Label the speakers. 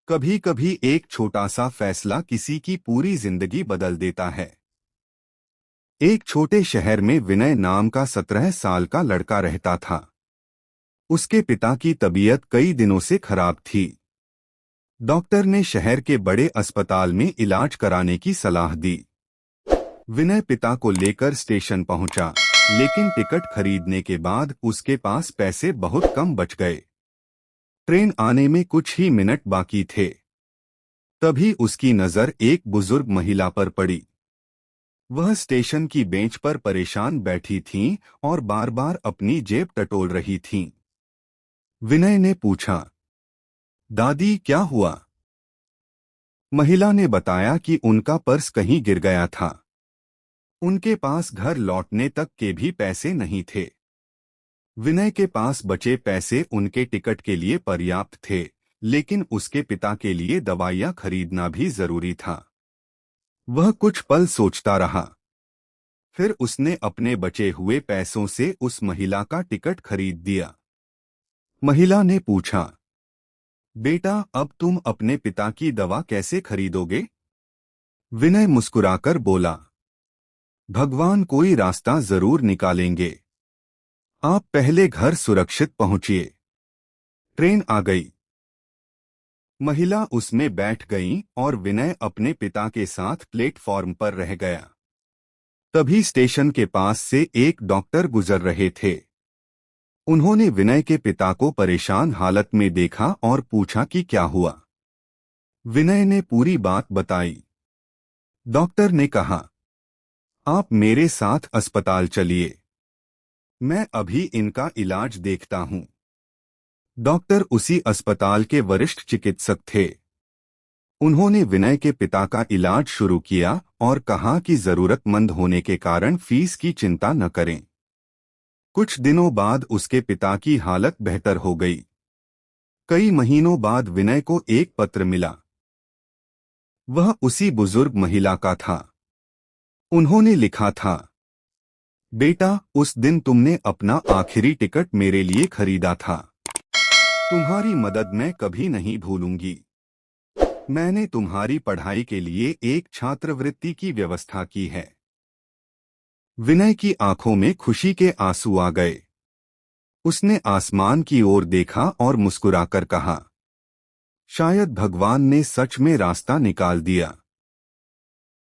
Speaker 1: कभी कभी एक छोटा सा फैसला किसी की पूरी जिंदगी बदल देता है। एक छोटे शहर में विनय नाम का 17 साल का लड़का रहता था। उसके पिता की तबीयत कई दिनों से खराब थी। डॉक्टर ने शहर के बड़े अस्पताल में इलाज कराने की सलाह दी। विनय पिता को लेकर स्टेशन पहुंचा, लेकिन टिकट खरीदने के बाद उसके पास पैसे बहुत कम बच गए। ट्रेन आने में कुछ ही मिनट बाकी थे। तभी उसकी नजर एक बुजुर्ग महिला पर पड़ी। वह स्टेशन की बेंच पर परेशान बैठी थीं और बार बार अपनी जेब टटोल रही थीं। विनय ने पूछा, दादी क्या हुआ? महिला ने बताया कि उनका पर्स कहीं गिर गया था। उनके पास घर लौटने तक के भी पैसे नहीं थे। विनय के पास बचे पैसे उनके टिकट के लिए पर्याप्त थे, लेकिन उसके पिता के लिए दवाइयां खरीदना भी जरूरी था। वह कुछ पल सोचता रहा। फिर उसने अपने बचे हुए पैसों से उस महिला का टिकट खरीद दिया। महिला ने पूछा, बेटा अब तुम अपने पिता की दवा कैसे खरीदोगे? विनय मुस्कुराकर बोला, भगवान कोई रास्ता जरूर निकालेंगे। आप पहले घर सुरक्षित पहुंचिए। ट्रेन आ गई। महिला उसमें बैठ गई और विनय अपने पिता के साथ प्लेटफॉर्म पर रह गया। तभी स्टेशन के पास से एक डॉक्टर गुजर रहे थे। उन्होंने विनय के पिता को परेशान हालत में देखा और पूछा कि क्या हुआ। विनय ने पूरी बात बताई। डॉक्टर ने कहा, आप मेरे साथ अस्पताल चलिए, मैं अभी इनका इलाज देखता हूं। डॉक्टर उसी अस्पताल के वरिष्ठ चिकित्सक थे। उन्होंने विनय के पिता का इलाज शुरू किया और कहा कि जरूरतमंद होने के कारण फीस की चिंता न करें। कुछ दिनों बाद उसके पिता की हालत बेहतर हो गई। कई महीनों बाद विनय को एक पत्र मिला। वह उसी बुजुर्ग महिला का था। उन्होंने लिखा था, बेटा उस दिन तुमने अपना आखिरी टिकट मेरे लिए खरीदा था। तुम्हारी मदद मैं कभी नहीं भूलूंगी। मैंने तुम्हारी पढ़ाई के लिए एक छात्रवृत्ति की व्यवस्था की है। विनय की आंखों में खुशी के आंसू आ गए। उसने आसमान की ओर देखा और मुस्कुराकर कहा, शायद भगवान ने सच में रास्ता निकाल दिया।